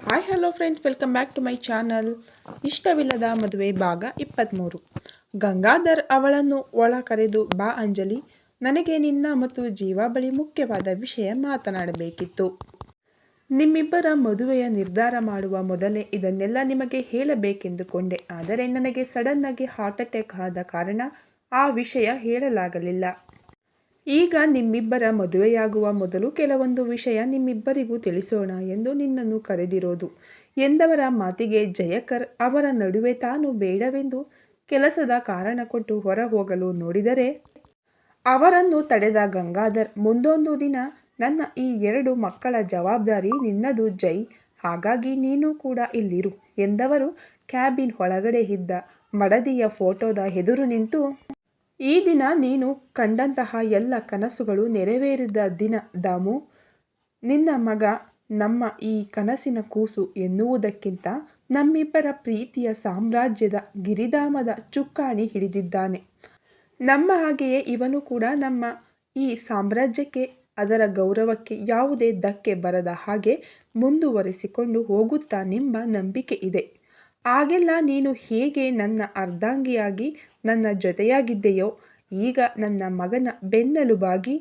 Hi hello friends, welcome back to my channel. ಇಷ್ಟವಿಲ್ಲದ ಮದುವೆ ಭಾಗ 23. ಗಂಗಾಧರ್ ಅವಳನ್ನು ಒಳ ಕರೆದು, ಬಾ ಅಂಜಲಿ, ನನಗೆ ನಿನ್ನ ಮತ್ತು ಜೀವ ಬಳಿ ಮುಖ್ಯವಾದ ವಿಷಯ ಮಾತನಾಡಬೇಕಿತ್ತು. ನಿಮ್ಮಿಬ್ಬರ ಮದುವೆಯ ನಿರ್ಧಾರ ಮಾಡುವ ಮೊದಲೇ ಇದನ್ನೆಲ್ಲ ನಿಮಗೆ ಹೇಳಬೇಕೆಂದುಕೊಂಡೆ. ಆದರೆ ನನಗೆ ಸಡನ್ನಾಗಿ ಹಾರ್ಟ್ ಅಟ್ಯಾಕ್ ಆದ ಕಾರಣ ಆ ವಿಷಯ ಹೇಳಲಾಗಲಿಲ್ಲ. ಈಗ ನಿಮ್ಮಿಬ್ಬರ ಮದುವೆಯಾಗುವ ಮೊದಲು ಕೆಲವೊಂದು ವಿಷಯ ನಿಮ್ಮಿಬ್ಬರಿಗೂ ತಿಳಿಸೋಣ ಎಂದು ನಿನ್ನನ್ನು ಕರೆದಿರೋದು ಎಂದವರ ಮಾತಿಗೆ ಜಯಕರ್ ಅವರ ನಡುವೆ ತಾನು ಬೇಡವೆಂದು ಕೆಲಸದ ಕಾರಣ ಕೊಟ್ಟು ಹೊರ ಹೋಗಲು ನೋಡಿದರೆ ಅವರನ್ನು ತಡೆದ ಗಂಗಾಧರ್, ಮುಂದೊಂದು ದಿನ ನನ್ನ ಈ 2 ಮಕ್ಕಳ ಜವಾಬ್ದಾರಿ ನಿನ್ನದು ಜೈ, ಹಾಗಾಗಿ ನೀನು ಕೂಡ ಇಲ್ಲಿರು ಎಂದವರು ಕ್ಯಾಬಿನ್ ಒಳಗಡೆ ಇದ್ದ ಮಡದಿಯ ಫೋಟೋದ ಎದುರು ನಿಂತು, ಈ ದಿನ ನೀನು ಕಂಡಂತಹ ಎಲ್ಲ ಕನಸುಗಳು ನೆರವೇರಿದ ದಿನ ದಾಮು. ನಿನ್ನ ಮಗ ನಮ್ಮ ಈ ಕನಸಿನ ಕೂಸು ಎನ್ನುವುದಕ್ಕಿಂತ ನಮ್ಮಿಬ್ಬರ ಪ್ರೀತಿಯ ಸಾಮ್ರಾಜ್ಯದ ಗಿರಿಧಾಮದ ಚುಕ್ಕಾಣಿ ಹಿಡಿದಿದ್ದಾನೆ. ನಮ್ಮ ಹಾಗೆಯೇ ಇವನು ಕೂಡ ನಮ್ಮ ಈ ಸಾಮ್ರಾಜ್ಯಕ್ಕೆ, ಅದರ ಗೌರವಕ್ಕೆ ಯಾವುದೇ ಧಕ್ಕೆ ಬರದ ಹಾಗೆ ಮುಂದುವರಿಸಿಕೊಂಡು ಹೋಗುತ್ತಾನೆಂಬ ನಂಬಿಕೆ ಇದೆ. ಆಗೆಲ್ಲ ನೀನು ಹೇಗೆ ನನ್ನ ಅರ್ಧಾಂಗಿಯಾಗಿ ನನ್ನ ಜೊತೆಯಾಗಿದ್ದೆಯೋ, ಈಗ ನನ್ನ ಮಗನ ಬೆನ್ನೆಲುಬಾಗಿ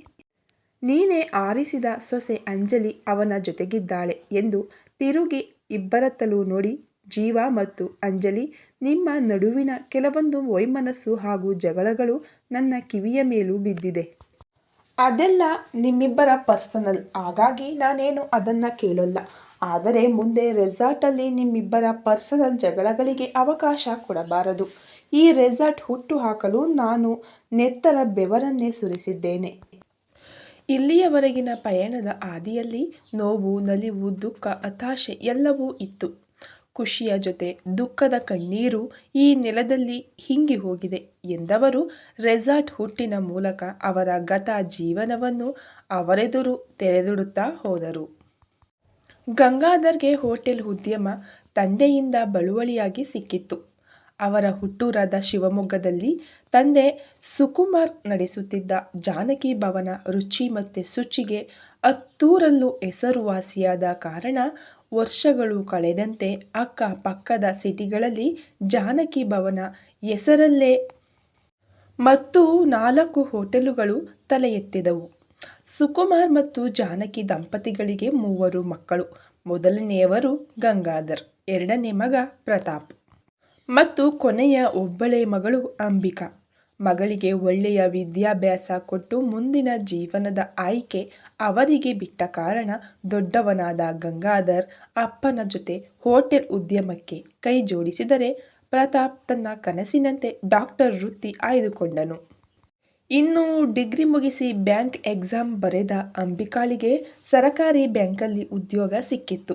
ನೀನೇ ಆರಿಸಿದ ಸೊಸೆ ಅಂಜಲಿ ಅವನ ಜೊತೆಗಿದ್ದಾಳೆ ಎಂದು ತಿರುಗಿ ಇಬ್ಬರತ್ತಲೂ ನೋಡಿ, ಜೀವ ಮತ್ತು ಅಂಜಲಿ, ನಿಮ್ಮ ನಡುವಿನ ಕೆಲವೊಂದು ವೈಮನಸ್ಸು ಹಾಗೂ ಜಗಳಗಳು ನನ್ನ ಕಿವಿಯ ಮೇಲೂ ಬಿದ್ದಿದೆ. ಅದೆಲ್ಲ ನಿಮ್ಮಿಬ್ಬರ ಪರ್ಸನಲ್, ಹಾಗಾಗಿ ನಾನೇನು ಅದನ್ನು ಕೇಳೋಲ್ಲ. ಆದರೆ ಮುಂದೆ ರೆಸಾರ್ಟಲ್ಲಿ ನಿಮ್ಮಿಬ್ಬರ ಪರ್ಸನಲ್ ಜಗಳಗಳಿಗೆ ಅವಕಾಶ ಕೊಡಬಾರದು. ಈ ರೆಸಾರ್ಟ್ ಹುಟ್ಟು ಹಾಕಲು ನಾನು ನೆತ್ತರ ಬೆವರನ್ನೇ ಸುರಿಸಿದ್ದೇನೆ. ಇಲ್ಲಿಯವರೆಗಿನ ಪಯಣದ ಹಾದಿಯಲ್ಲಿ ನೋವು, ನಲಿವು, ದುಃಖ, ಹತಾಶೆ ಎಲ್ಲವೂ ಇತ್ತು. ಖುಷಿಯ ಜೊತೆ ದುಃಖದ ಕಣ್ಣೀರು ಈ ನೆಲದಲ್ಲಿ ಹಿಂಗಿ ಹೋಗಿದೆ ಎಂದವರು ರೆಸಾರ್ಟ್ ಹುಟ್ಟಿನ ಮೂಲಕ ಅವರ ಗತ ಜೀವನವನ್ನು ಅವರೆದುರು ತೆರೆದಿಡುತ್ತಾ ಹೋದರು. ಗಂಗಾಧರ್ಗೆ ಹೋಟೆಲ್ ಉದ್ಯಮ ತಂದೆಯಿಂದ ಬಳುವಳಿಯಾಗಿ ಸಿಕ್ಕಿತ್ತು. ಅವರ ಹುಟ್ಟೂರಾದ ಶಿವಮೊಗ್ಗದಲ್ಲಿ ತಂದೆ ಸುಕುಮಾರ್ ನಡೆಸುತ್ತಿದ್ದ ಜಾನಕಿ ಭವನ ರುಚಿ ಮತ್ತು ಶುಚಿಗೆ ಹತ್ತೂರಲ್ಲೂ ಹೆಸರುವಾಸಿಯಾದ ಕಾರಣ ವರ್ಷಗಳು ಕಳೆದಂತೆ ಅಕ್ಕಪಕ್ಕದ ಸಿಟಿಗಳಲ್ಲಿ ಜಾನಕಿ ಭವನ ಹೆಸರಲ್ಲೇ ಮತ್ತು 4 ಹೋಟೆಲುಗಳು ತಲೆ ಎತ್ತಿದವು. ಸುಕುಮಾರ್ ಮತ್ತು ಜಾನಕಿ ದಂಪತಿಗಳಿಗೆ 3 ಮಕ್ಕಳು. ಮೊದಲನೆಯವರು ಗಂಗಾಧರ್, ಎರಡನೇ ಮಗ ಪ್ರತಾಪ್ ಮತ್ತು ಕೊನೆಯ ಒಬ್ಬಳೇ ಮಗಳು ಅಂಬಿಕಾ. ಮಗಳಿಗೆ ಒಳ್ಳೆಯ ವಿದ್ಯಾಭ್ಯಾಸ ಕೊಟ್ಟು ಮುಂದಿನ ಜೀವನದ ಆಯ್ಕೆ ಅವರಿಗೆ ಬಿಟ್ಟ ಕಾರಣ ದೊಡ್ಡವನಾದ ಗಂಗಾಧರ್ ಅಪ್ಪನ ಜೊತೆ ಹೋಟೆಲ್ ಉದ್ಯಮಕ್ಕೆ ಕೈ ಜೋಡಿಸಿದರೆ, ಪ್ರತಾಪ್ ತನ್ನ ಕನಸಿನಂತೆ ಡಾಕ್ಟರ್ ವೃತ್ತಿ ಆಯ್ದುಕೊಂಡನು. ಇನ್ನು ಡಿಗ್ರಿ ಮುಗಿಸಿ ಬ್ಯಾಂಕ್ ಎಕ್ಸಾಮ್ ಬರೆದ ಅಂಬಿಕಾಳಿಗೆ ಸರಕಾರಿ ಬ್ಯಾಂಕಲ್ಲಿ ಉದ್ಯೋಗ ಸಿಕ್ಕಿತ್ತು.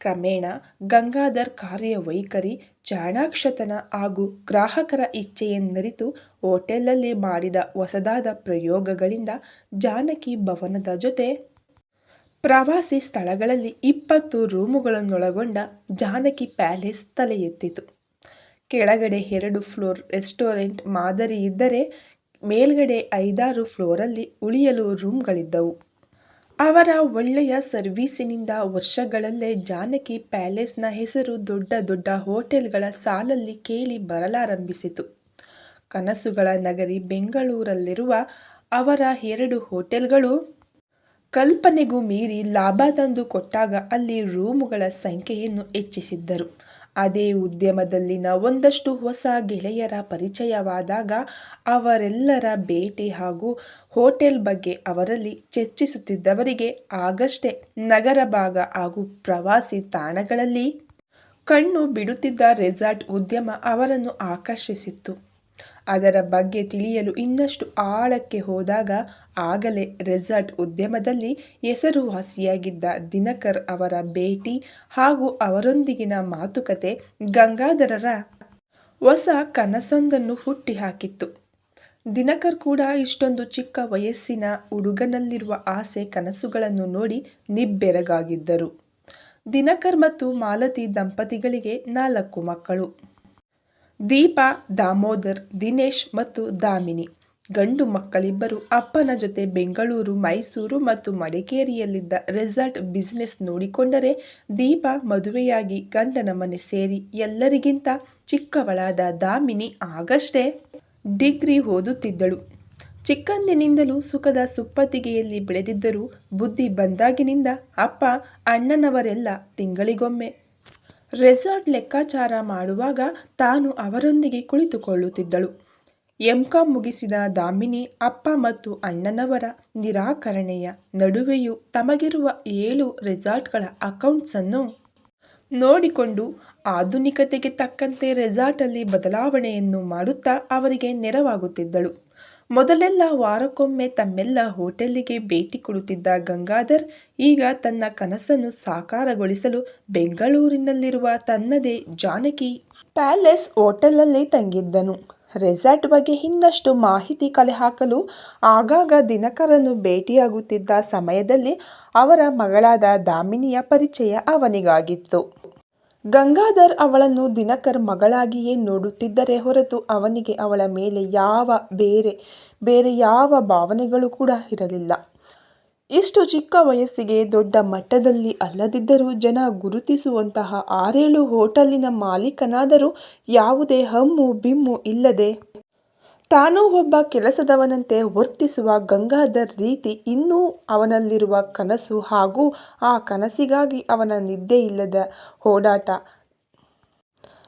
ಕ್ರಮೇಣ ಗಂಗಾಧರ್ ಕಾರ್ಯವೈಖರಿ, ಚಾಣಾಕ್ಷತನ ಹಾಗೂ ಗ್ರಾಹಕರ ಇಚ್ಛೆಯನ್ನರಿತು ಹೋಟೆಲಲ್ಲಿ ಮಾಡಿದ ಹೊಸದಾದ ಪ್ರಯೋಗಗಳಿಂದ ಜಾನಕಿ ಭವನದ ಜೊತೆ ಪ್ರವಾಸಿ ಸ್ಥಳಗಳಲ್ಲಿ 20 ರೂಮುಗಳನ್ನೊಳಗೊಂಡ ಜಾನಕಿ ಪ್ಯಾಲೇಸ್ ತಲೆ ಎತ್ತಿತು. ಕೆಳಗಡೆ 2 ಫ್ಲೋರ್ ರೆಸ್ಟೋರೆಂಟ್ ಮಾದರಿ ಇದ್ದರೆ, ಮೇಲ್ಗಡೆ 5-6 ಫ್ಲೋರಲ್ಲಿ ಉಳಿಯಲು ರೂಮ್ಗಳಿದ್ದವು. ಅವರ ಒಳ್ಳೆಯ ಸರ್ವೀಸಿನಿಂದ ವರ್ಷಗಳಲ್ಲೇ ಜಾನಕಿ ಪ್ಯಾಲೇಸ್ನ ಹೆಸರು ದೊಡ್ಡ ದೊಡ್ಡ ಹೋಟೆಲ್ಗಳ ಸಾಲಲ್ಲಿ ಕೇಳಿ ಬರಲಾರಂಭಿಸಿತು. ಕನಸುಗಳ ನಗರಿ ಬೆಂಗಳೂರಲ್ಲಿರುವ ಅವರ 2 ಹೋಟೆಲ್ಗಳು ಕಲ್ಪನೆಗೂ ಮೀರಿ ಲಾಭ ತಂದು ಕೊಟ್ಟಾಗ ಅಲ್ಲಿ ರೂಮುಗಳ ಸಂಖ್ಯೆಯನ್ನು ಹೆಚ್ಚಿಸಿದ್ದರು. ಅದೇ ಉದ್ಯಮದಲ್ಲಿನ ಒಂದಷ್ಟು ಹೊಸ ಗೆಳೆಯರ ಪರಿಚಯವಾದಾಗ ಅವರೆಲ್ಲರ ಭೇಟಿ ಹಾಗೂ ಹೋಟೆಲ್ ಬಗ್ಗೆ ಅವರಲ್ಲಿ ಚರ್ಚಿಸುತ್ತಿದ್ದವರಿಗೆ ಆಗಷ್ಟೇ ನಗರ ಭಾಗ ಹಾಗೂ ಪ್ರವಾಸಿ ತಾಣಗಳಲ್ಲಿ ಕಣ್ಣು ಬಿಡುತ್ತಿದ್ದ ರೆಸಾರ್ಟ್ ಉದ್ಯಮ ಅವರನ್ನು ಆಕರ್ಷಿಸಿತ್ತು. ಅದರ ಬಗ್ಗೆ ತಿಳಿಯಲು ಇನ್ನಷ್ಟು ಆಳಕ್ಕೆ ಹೋದಾಗ ಆಗಲೇ ರೆಸಾರ್ಟ್ ಉದ್ಯಮದಲ್ಲಿ ಹೆಸರುವಾಸಿಯಾಗಿದ್ದ ದಿನಕರ್ ಅವರ ಭೇಟಿ ಹಾಗೂ ಅವರೊಂದಿಗಿನ ಮಾತುಕತೆ ಗಂಗಾಧರರ ಹೊಸ ಕನಸೊಂದನ್ನು ಹುಟ್ಟಿಹಾಕಿತ್ತು. ದಿನಕರ್ ಕೂಡ ಇಷ್ಟೊಂದು ಚಿಕ್ಕ ವಯಸ್ಸಿನ ಹುಡುಗನಲ್ಲಿರುವ ಆಸೆ ಕನಸುಗಳನ್ನು ನೋಡಿ ನಿಬ್ಬೆರಗಾಗಿದ್ದರು. ದಿನಕರ್ ಮತ್ತು ಮಾಲತಿ ದಂಪತಿಗಳಿಗೆ 4 ಮಕ್ಕಳು. ದೀಪಾ, ದಾಮೋದರ್, ದಿನೇಶ್ ಮತ್ತು ದಾಮಿನಿ. ಗಂಡು ಮಕ್ಕಳಿಬ್ಬರು ಅಪ್ಪನ ಜೊತೆ ಬೆಂಗಳೂರು, ಮೈಸೂರು ಮತ್ತು ಮಡಿಕೇರಿಯಲ್ಲಿದ್ದ ರೆಸಾರ್ಟ್ ಬಿಸಿನೆಸ್ ನೋಡಿಕೊಂಡರೆ, ದೀಪಾ ಮದುವೆಯಾಗಿ ಗಂಡನ ಮನೆ ಸೇರಿ ಎಲ್ಲರಿಗಿಂತ ಚಿಕ್ಕವಳಾದ ದಾಮಿನಿ ಆಗಷ್ಟೇ ಡಿಗ್ರಿ ಓದುತ್ತಿದ್ದಳು. ಚಿಕ್ಕಂದಿನಿಂದಲೂ ಸುಖದ ಸುಪ್ಪತ್ತಿಗೆಯಲ್ಲಿ ಬೆಳೆದಿದ್ದರೂ ಬುದ್ಧಿ ಬಂದಾಗಿನಿಂದ ಅಪ್ಪ, ಅಣ್ಣನವರೆಲ್ಲ ತಿಂಗಳಿಗೊಮ್ಮೆ ರೆಸಾರ್ಟ್ ಲೆಕ್ಕಾಚಾರ ಮಾಡುವಾಗ ತಾನು ಅವರೊಂದಿಗೆ ಕುಳಿತುಕೊಳ್ಳುತ್ತಿದ್ದಳು. ಎಂ.ಕಾಂ ಮುಗಿಸಿದ ದಾಮಿನಿ ಅಪ್ಪ ಮತ್ತು ಅಣ್ಣನವರ ನಿರಾಕರಣೆಯ ನಡುವೆಯೂ ತಮಗಿರುವ 7 ರೆಸಾರ್ಟ್ಗಳ ಅಕೌಂಟ್ಸನ್ನು ನೋಡಿಕೊಂಡು ಆಧುನಿಕತೆಗೆ ತಕ್ಕಂತೆ ರೆಸಾರ್ಟಲ್ಲಿ ಬದಲಾವಣೆಯನ್ನು ಮಾಡುತ್ತಾ ಅವರಿಗೆ ನೆರವಾಗುತ್ತಿದ್ದಳು. ಮೊದಲೆಲ್ಲ ವಾರಕ್ಕೊಮ್ಮೆ ತಮ್ಮೆಲ್ಲ ಹೋಟೆಲ್ಲಿಗೆ ಭೇಟಿ ಕೊಡುತ್ತಿದ್ದ ಗಂಗಾಧರ್ ಈಗ ತನ್ನ ಕನಸನ್ನು ಸಾಕಾರಗೊಳಿಸಲು ಬೆಂಗಳೂರಿನಲ್ಲಿರುವ ತನ್ನದೇ ಜಾನಕಿ ಪ್ಯಾಲೇಸ್ ಹೋಟೆಲಲ್ಲಿ ತಂಗಿದ್ದನು. ರೆಸಾರ್ಟ್ ಬಗ್ಗೆ ಇನ್ನಷ್ಟು ಮಾಹಿತಿ ಕಲೆ ಹಾಕಲು ಆಗಾಗ ದಿನಕರನ್ನು ಭೇಟಿಯಾಗುತ್ತಿದ್ದ ಸಮಯದಲ್ಲಿ ಅವರ ಮಗಳಾದ ದಾಮಿನಿಯ ಪರಿಚಯ ಅವನಿಗಾಗಿತ್ತು. ಗಂಗಾಧರ್ ಅವಳನ್ನು ದಿನಕರ್ ಮಗಳಾಗಿಯೇ ನೋಡುತ್ತಿದ್ದರೆ ಹೊರತು ಅವನಿಗೆ ಅವಳ ಮೇಲೆ ಬೇರೆ ಯಾವ ಭಾವನೆಗಳು ಕೂಡ ಇರಲಿಲ್ಲ. ಇಷ್ಟು ಚಿಕ್ಕ ವಯಸ್ಸಿಗೆ ದೊಡ್ಡ ಮಟ್ಟದಲ್ಲಿ ಅಲ್ಲದಿದ್ದರೂ ಜನ ಗುರುತಿಸುವಂತಹ 6-7 ಹೋಟೆಲಿನ ಮಾಲೀಕನಾದರೂ ಯಾವುದೇ ಹಮ್ಮು ಬಿಮ್ಮು ಇಲ್ಲದೆ ತಾನೂ ಒಬ್ಬ ಕೆಲಸದವನಂತೆ ವರ್ತಿಸುವ ಗಂಗಾಧರ್ ರೀತಿ ಇನ್ನೂ ಅವನಲ್ಲಿರುವ ಕನಸು ಹಾಗೂ ಆ ಕನಸಿಗಾಗಿ ಅವನ ನಿದ್ದೆಯಿಲ್ಲದ ಓಡಾಟ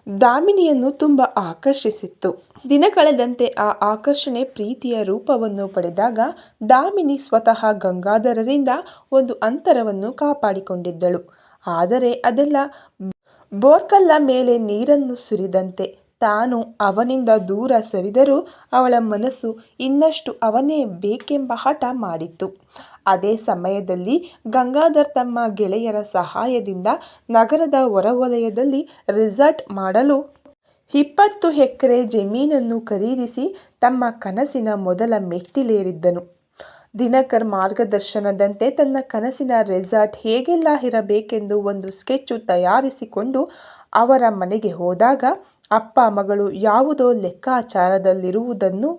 ದಾಮಿನಿಯನ್ನು ತುಂಬ ಆಕರ್ಷಿಸಿತ್ತು. ದಿನ ಕಳೆದಂತೆ ಆ ಆಕರ್ಷಣೆ ಪ್ರೀತಿಯ ರೂಪವನ್ನು ಪಡೆದಾಗ ದಾಮಿನಿ ಸ್ವತಃ ಗಂಗಾಧರರಿಂದ ಒಂದು ಅಂತರವನ್ನು ಕಾಪಾಡಿಕೊಂಡಿದ್ದಳು. ಆದರೆ ಅದೆಲ್ಲ ಬೋರ್ಕಲ್ಲ ಮೇಲೆ ನೀರನ್ನು ಸುರಿದಂತೆ. ತಾನು ಅವನಿಂದ ದೂರ ಸರಿದರೂ ಅವಳ ಮನಸ್ಸು ಇನ್ನಷ್ಟು ಅವನೇ ಬೇಕೆಂಬ ಹಠ ಮಾಡಿತ್ತು. ಅದೇ ಸಮಯದಲ್ಲಿ ಗಂಗಾಧರ್ ತಮ್ಮ ಗೆಳೆಯರ ಸಹಾಯದಿಂದ ನಗರದ ಹೊರವಲಯದಲ್ಲಿ ರೆಸಾರ್ಟ್ ಮಾಡಲು 20 ಎಕರೆ ಜಮೀನನ್ನು ಖರೀದಿಸಿ ತಮ್ಮ ಕನಸಿನ ಮೊದಲ ಮೆಟ್ಟಿಲೇರಿದ್ದನು. ದಿನಕರ್ ಮಾರ್ಗದರ್ಶನದಂತೆ ತನ್ನ ಕನಸಿನ ರೆಸಾರ್ಟ್ ಹೇಗೆಲ್ಲ ಇರಬೇಕೆಂದು ಒಂದು ಸ್ಕೆಚ್ ತಯಾರಿಸಿಕೊಂಡು ಅವರ ಮನೆಗೆ ಹೋದಾಗ ಅಪ್ಪ ಮಗಳು ಯಾವುದೋ ಲೆಕ್ಕಾಚಾರದಲ್ಲಿರುವುದನ್ನು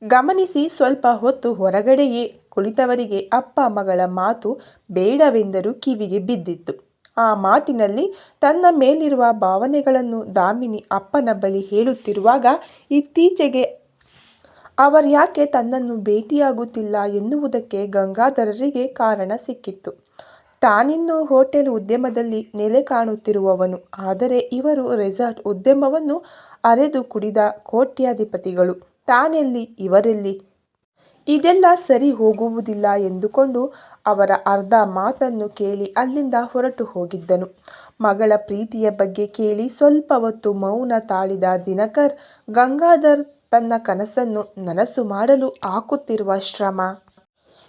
ಗಮನಿಸಿ ಸ್ವಲ್ಪ ಹೊತ್ತು ಹೊರಗಡೆಯೇ ಕುಳಿತವರಿಗೆ ಅಪ್ಪ ಮಗಳ ಮಾತು ಬೇಡವೆಂದರೂ ಕಿವಿಗೆ ಬಿದ್ದಿತ್ತು. ಆ ಮಾತಿನಲ್ಲಿ ತನ್ನ ಮೇಲಿರುವ ಭಾವನೆಗಳನ್ನು ದಾಮಿನಿ ಅಪ್ಪನ ಬಳಿ ಹೇಳುತ್ತಿರುವಾಗ ಇತ್ತೀಚೆಗೆ ಅವರ್ಯಾಕೆ ತನ್ನನ್ನು ಭೇಟಿಯಾಗುತ್ತಿಲ್ಲ ಎನ್ನುವುದಕ್ಕೆ ಗಂಗಾಧರರಿಗೆ ಕಾರಣ ಸಿಕ್ಕಿತ್ತು. ತಾನಿನ್ನೂ ಹೋಟೆಲ್ ಉದ್ಯಮದಲ್ಲಿ ನೆಲೆ ಕಾಣುತ್ತಿರುವವನು, ಆದರೆ ಇವರು ರೆಸಾರ್ಟ್ ಉದ್ಯಮವನ್ನು ಅರೆದು ಕುಡಿದ ಕೋಟ್ಯಾಧಿಪತಿಗಳು. ತಾನೆಲ್ಲಿ, ಇವರೆಲ್ಲಿ? ಇದೆಲ್ಲ ಸರಿ ಹೋಗುವುದಿಲ್ಲ ಎಂದುಕೊಂಡು ಅವರ ಅರ್ಧ ಮಾತನ್ನು ಕೇಳಿ ಅಲ್ಲಿಂದ ಹೊರಟು ಹೋಗಿದ್ದನು. ಮಗಳ ಪ್ರೀತಿಯ ಬಗ್ಗೆ ಕೇಳಿ ಸ್ವಲ್ಪ ಹೊತ್ತು ಮೌನ ತಾಳಿದ ದಿನಕರ್, ಗಂಗಾಧರ್ ತನ್ನ ಕನಸನ್ನು ನನಸು ಮಾಡಲು ಹಾಕುತ್ತಿರುವ ಶ್ರಮ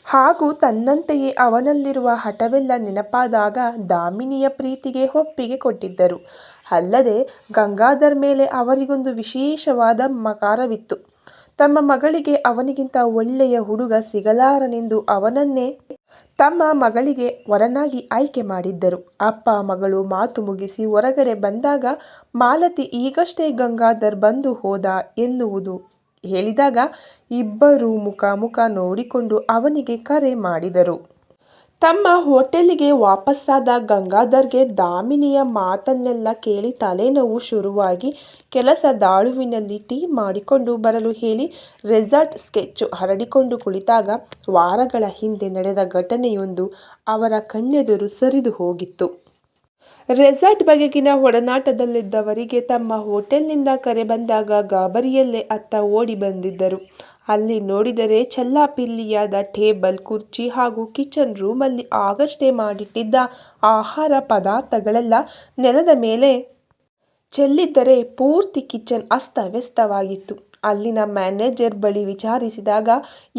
ಹಾಗೂ ತನ್ನಂತೆಯೇ ಅವನಲ್ಲಿರುವ ಹಠವೆಲ್ಲ ನೆನಪಾದಾಗ ದಾಮಿನಿಯ ಪ್ರೀತಿಗೆ ಒಪ್ಪಿಗೆ ಕೊಟ್ಟಿದ್ದರು. ಅಲ್ಲದೆ ಗಂಗಾಧರ್ ಮೇಲೆ ಅವರಿಗೊಂದು ವಿಶೇಷವಾದ ಮಮಕಾರವಿತ್ತು. ತಮ್ಮ ಮಗಳಿಗೆ ಅವನಿಗಿಂತ ಒಳ್ಳೆಯ ಹುಡುಗ ಸಿಗಲಾರನೆಂದು ಅವನನ್ನೇ ತಮ್ಮ ಮಗಳಿಗೆ ವರನಾಗಿ ಆಯ್ಕೆ ಮಾಡಿದ್ದರು. ಅಪ್ಪ ಮಗಳು ಮಾತು ಮುಗಿಸಿ ಹೊರಗಡೆ ಬಂದಾಗ ಮಾಲತಿ ಈಗಷ್ಟೇ ಗಂಗಾಧರ್ ಬಂದು ಹೋದ ಎನ್ನುವುದು ಹೇಳಿದಾಗ ಇಬ್ಬರೂ ಮುಖ ನೋಡಿಕೊಂಡು ಅವನಿಗೆ ಕರೆ ಮಾಡಿದರು. ತಮ್ಮ ಹೋಟೆಲಿಗೆ ವಾಪಸ್ಸಾದ ಗಂಗಾಧರ್ಗೆ ದಾಮಿನಿಯ ಮಾತನ್ನೆಲ್ಲ ಕೇಳಿ ತಲೆನೋವು ಶುರುವಾಗಿ ಕೆಲಸದಾಳುವಿನಲ್ಲಿ ಟೀ ಮಾಡಿಕೊಂಡು ಬರಲು ಹೇಳಿ ರೆಸಾರ್ಟ್ ಸ್ಕೆಚ್ ಹರಡಿಕೊಂಡು ಕುಳಿತಾಗ ವಾರಗಳ ಹಿಂದೆ ನಡೆದ ಘಟನೆಯೊಂದು ಅವರ ಕಣ್ಣೆದುರು ಸರಿದು ಹೋಗಿತ್ತು. ರೆಸಾರ್ಟ್ ಬಗೆಗಿನ ಒಡನಾಟದಲ್ಲಿದ್ದವರಿಗೆ ತಮ್ಮ ಹೋಟೆಲ್ನಿಂದ ಕರೆ ಬಂದಾಗ ಗಾಬರಿಯಲ್ಲೇ ಅತ್ತ ಓಡಿ ಬಂದಿದ್ದರು. ಅಲ್ಲಿ ನೋಡಿದರೆ ಚೆಲ್ಲಾಪಿಲ್ಲಿಯಾದ ಟೇಬಲ್, ಕುರ್ಚಿ ಹಾಗೂ ಕಿಚನ್ ರೂಮಲ್ಲಿ ಆಗಷ್ಟೇ ಮಾಡಿಟ್ಟಿದ್ದ ಆಹಾರ ಪದಾರ್ಥಗಳೆಲ್ಲ ನೆಲದ ಮೇಲೆ ಚೆಲ್ಲಿದ್ದರೆ ಪೂರ್ತಿ ಕಿಚನ್ ಅಸ್ತವ್ಯಸ್ತವಾಗಿತ್ತು. ಅಲ್ಲಿನ ಮ್ಯಾನೇಜರ್ ಬಳಿ ವಿಚಾರಿಸಿದಾಗ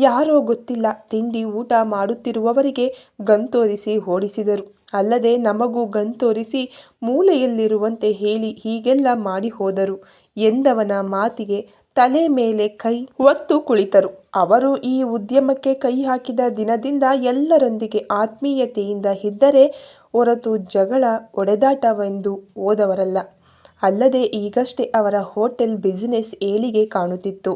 ಯಾರೋ ಗೊತ್ತಿಲ್ಲ ತಿಂಡಿ ಊಟ ಮಾಡುತ್ತಿರುವವರಿಗೆ ಗಂತೋರಿಸಿ ಓಡಿಸಿದರು. ಅಲ್ಲದೆ ನಮಗೂ ಗಂತೋರಿಸಿ ಮೂಲೆಯಲ್ಲಿರುವಂತೆ ಹೇಳಿ ಹೀಗೆಲ್ಲ ಮಾಡಿ ಹೋದರು ಎಂದವನ ಮಾತಿಗೆ ತಲೆ ಮೇಲೆ ಕೈ ಹೊತ್ತು ಕುಳಿತರು. ಅವರು ಈ ಉದ್ಯಮಕ್ಕೆ ಕೈ ಹಾಕಿದ ದಿನದಿಂದ ಎಲ್ಲರೊಂದಿಗೆ ಆತ್ಮೀಯತೆಯಿಂದ ಇದ್ದರೆ ಹೊರತು ಜಗಳ ಹೊಡೆದಾಟವೆಂದು ಹೋದವರಲ್ಲ. ಅಲ್ಲದೆ ಈಗಷ್ಟೇ ಅವರ ಹೋಟೆಲ್ ಬಿಸಿನೆಸ್ ಏಳಿಗೆ ಕಾಣುತ್ತಿತ್ತು.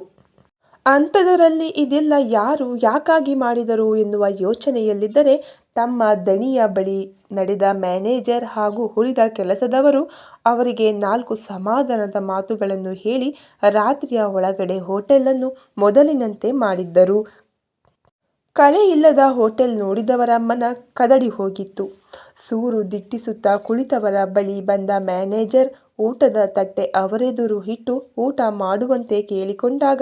ಅಂಥದರಲ್ಲಿ ಇದೆಲ್ಲ ಯಾರು ಯಾಕಾಗಿ ಮಾಡಿದರು ಎನ್ನುವ ಯೋಚನೆಯಲ್ಲಿದ್ದರೆ ತಮ್ಮ ದಣಿಯ ಬಳಿ ನಡೆದ ಮ್ಯಾನೇಜರ್ ಹಾಗೂ ಉಳಿದ ಕೆಲಸದವರು ಅವರಿಗೆ 4 ಸಮಾಧಾನದ ಮಾತುಗಳನ್ನು ಹೇಳಿ ರಾತ್ರಿಯ ಒಳಗಡೆ ಹೋಟೆಲನ್ನು ಮೊದಲಿನಂತೆ ಮಾಡಿದ್ದರು. ಕಳೆಯಿಲ್ಲದ ಹೋಟೆಲ್ ನೋಡಿದವರ ಮನ ಕದಡಿ ಹೋಗಿತ್ತು. ಸೂರು ದಿಟ್ಟಿಸುತ್ತಾ ಕುಳಿತವರ ಬಳಿ ಬಂದ ಮ್ಯಾನೇಜರ್ ಊಟದ ತಟ್ಟೆ ಅವರೆದುರು ಇಟ್ಟು ಊಟ ಮಾಡುವಂತೆ ಕೇಳಿಕೊಂಡಾಗ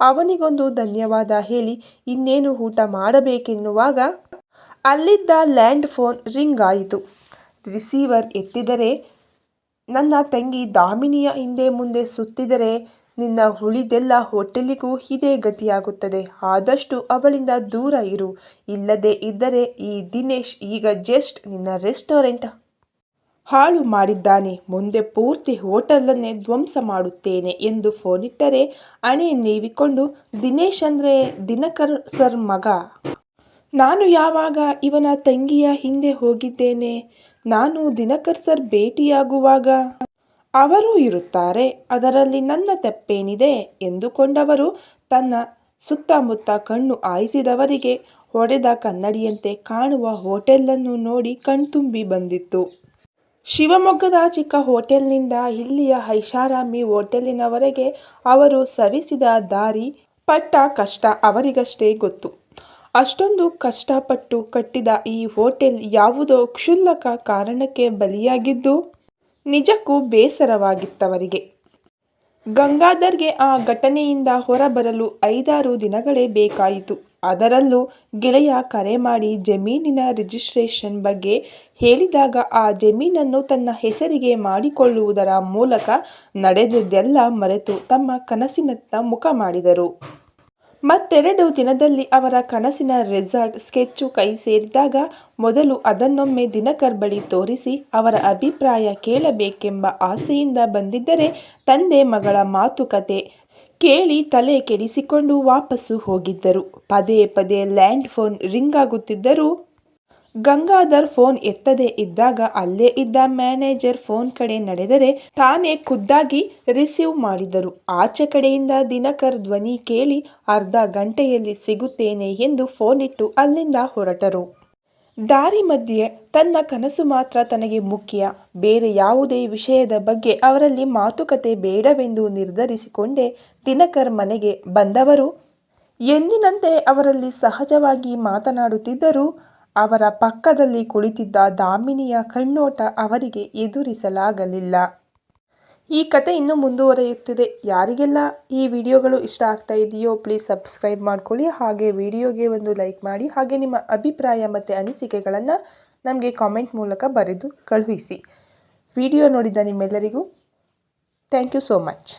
ಅವನಿಗೊಂದು ಧನ್ಯವಾದ ಹೇಳಿ ಇನ್ನೇನು ಊಟ ಮಾಡಬೇಕೆನ್ನುವಾಗ ಅಲ್ಲಿದ್ದ ಲ್ಯಾಂಡ್ ಫೋನ್ ರಿಂಗ್ ಆಯಿತು. ರಿಸೀವರ್ ಎತ್ತಿದರೆ, ನನ್ನ ತಂಗಿ ದಾಮಿನಿಯ ಹಿಂದೆ ಮುಂದೆ ಸುತ್ತಿದರೆ ನಿನ್ನ ಉಳಿದೆಲ್ಲ ಹೋಟೆಲಿಗೂ ಇದೇ ಗತಿಯಾಗುತ್ತದೆ. ಆದಷ್ಟು ಅವಳಿಂದ ದೂರ ಇರು. ಇಲ್ಲದೇ ಇದ್ದರೆ ಈ ದಿನೇಶ್ ಈಗ ಜಸ್ಟ್ ನಿನ್ನ ರೆಸ್ಟೋರೆಂಟ್ ಹಾಳು ಮಾಡಿದ್ದಾನೆ. ಮುಂದೆ ಪೂರ್ತಿ ಹೋಟೆಲನ್ನೇ ಧ್ವಂಸ ಮಾಡುತ್ತೇನೆ ಎಂದು ಫೋನಿಟ್ಟರೆ ಹಣೆ ನೀವಿಕೊಂಡು, ದಿನೇಶ್ ಅಂದ್ರೆ ದಿನಕರ್ ಸರ್ ಮಗ. ನಾನು ಯಾವಾಗ ಇವನ ತಂಗಿಯ ಹಿಂದೆ ಹೋಗಿದ್ದೇನೆ? ನಾನು ದಿನಕರ್ ಸರ್ ಭೇಟಿಯಾಗುವಾಗ ಅವರೂ ಇರುತ್ತಾರೆ, ಅದರಲ್ಲಿ ನನ್ನ ತಪ್ಪೇನಿದೆ ಎಂದುಕೊಂಡವರು ತನ್ನ ಸುತ್ತಮುತ್ತ ಕಣ್ಣು ಹಾಯಿಸಿದವರಿಗೆ ಹೊಡೆದ ಕನ್ನಡಿಯಂತೆ ಕಾಣುವ ಹೋಟೆಲನ್ನು ನೋಡಿ ಕಣ್ತುಂಬಿ ಬಂದಿತ್ತು. ಶಿವಮೊಗ್ಗದ ಚಿಕ್ಕ ಹೋಟೆಲ್ನಿಂದ ಇಲ್ಲಿಯ ಐಷಾರಾಮಿ ಹೋಟೆಲಿನವರೆಗೆ ಅವರು ಸವೆಸಿದ ದಾರಿ, ಪಟ್ಟ ಕಷ್ಟ ಅವರಿಗಷ್ಟೇ ಗೊತ್ತು. ಅಷ್ಟೊಂದು ಕಷ್ಟಪಟ್ಟು ಕಟ್ಟಿದ ಈ ಹೋಟೆಲ್ ಯಾವುದೋ ಕ್ಷುಲ್ಲಕ ಕಾರಣಕ್ಕೆ ಬಲಿಯಾಗಿದ್ದು ನಿಜಕ್ಕೂ ಬೇಸರವಾಗಿತ್ತವರಿಗೆ. ಗಂಗಾಧರ್ಗೆ ಆ ಘಟನೆಯಿಂದ ಹೊರಬರಲು 5-6 ದಿನಗಳೇ ಬೇಕಾಯಿತು. ಅದರಲ್ಲೂ ಗೆಳೆಯ ಕರೆ ಮಾಡಿ ಜಮೀನಿನ ರಿಜಿಸ್ಟ್ರೇಷನ್ ಬಗ್ಗೆ ಹೇಳಿದಾಗ ಆ ಜಮೀನನ್ನು ತನ್ನ ಹೆಸರಿಗೆ ಮಾಡಿಕೊಳ್ಳುವುದರ ಮೂಲಕ ನಡೆದದ್ದೆಲ್ಲ ಮರೆತು ತಮ್ಮ ಕನಸಿನತ್ತ ಮುಖ ಮಾಡಿದರು. ಮತ್ತೆರಡು ದಿನದಲ್ಲಿ ಅವರ ಕನಸಿನ ರೆಸಾರ್ಟ್ ಸ್ಕೆಚ್ಚು ಕೈ ಸೇರಿದಾಗ ಮೊದಲು ಅದನ್ನೊಮ್ಮೆ ದಿನಕರ್ ಬಳಿ ತೋರಿಸಿ ಅವರ ಅಭಿಪ್ರಾಯ ಕೇಳಬೇಕೆಂಬ ಆಸೆಯಿಂದ ಬಂದಿದ್ದರೆ ತಂದೆ ಮಗಳ ಮಾತುಕತೆ ಕೇಳಿ ತಲೆ ಕೆಡಿಸಿಕೊಂಡು ವಾಪಸ್ಸು ಹೋಗಿದ್ದರು. ಪದೇ ಪದೇ ಲ್ಯಾಂಡ್ ಫೋನ್ ರಿಂಗ್ ಆಗುತ್ತಿದ್ದರೂ ಗಂಗಾಧರ್ ಫೋನ್ ಎತ್ತದೇ ಇದ್ದಾಗ ಅಲ್ಲೇ ಇದ್ದ ಮ್ಯಾನೇಜರ್ ಫೋನ್ ಕಡೆ ನಡೆದರೆ ತಾನೇ ಖುದ್ದಾಗಿ ರಿಸೀವ್ ಮಾಡಿದರು. ಆಚೆ ಕಡೆಯಿಂದ ದಿನಕರ್ ಧ್ವನಿ ಕೇಳಿ ಅರ್ಧ ಗಂಟೆಯಲ್ಲಿ ಸಿಗುತ್ತೇನೆ ಎಂದು ಫೋನಿಟ್ಟು ಅಲ್ಲಿಂದ ಹೊರಟರು. ದಾರಿ ಮಧ್ಯೆ ತನ್ನ ಕನಸು ಮಾತ್ರ ತನಗೆ ಮುಖ್ಯ, ಬೇರೆ ಯಾವುದೇ ವಿಷಯದ ಬಗ್ಗೆ ಅವರಲ್ಲಿ ಮಾತುಕತೆ ಬೇಡವೆಂದು ನಿರ್ಧರಿಸಿಕೊಂಡೇ ದಿನಕರ್ ಮನೆಗೆ ಬಂದವರು ಎಂದಿನಂತೆ ಅವರಲ್ಲಿ ಸಹಜವಾಗಿ ಮಾತನಾಡುತ್ತಿದ್ದರು. ಅವರ ಪಕ್ಕದಲ್ಲಿ ಕುಳಿತಿದ್ದ ದಾಮಿನಿಯ ಕಣ್ಣೋಟ ಅವರಿಗೆ ಎದುರಿಸಲಾಗಲಿಲ್ಲ. ಈ ಕತೆ ಇನ್ನೂ ಮುಂದುವರಿಯುತ್ತಿದೆ. ಯಾರಿಗೆಲ್ಲ ಈ ವಿಡಿಯೋಗಳು ಇಷ್ಟ ಆಗ್ತಾ ಇದೆಯೋ ಪ್ಲೀಸ್ ಸಬ್ಸ್ಕ್ರೈಬ್ ಮಾಡ್ಕೊಳ್ಳಿ. ಹಾಗೆ ವಿಡಿಯೋಗೆ ಒಂದು ಲೈಕ್ ಮಾಡಿ. ಹಾಗೆ ನಿಮ್ಮ ಅಭಿಪ್ರಾಯ ಮತ್ತು ಅನಿಸಿಕೆಗಳನ್ನು ನಮಗೆ ಕಾಮೆಂಟ್ ಮೂಲಕ ಬರೆದು ಕಳುಹಿಸಿ. ವಿಡಿಯೋ ನೋಡಿದ ನಿಮ್ಮೆಲ್ಲರಿಗೂ ಥ್ಯಾಂಕ್ ಯು ಸೋ ಮಚ್.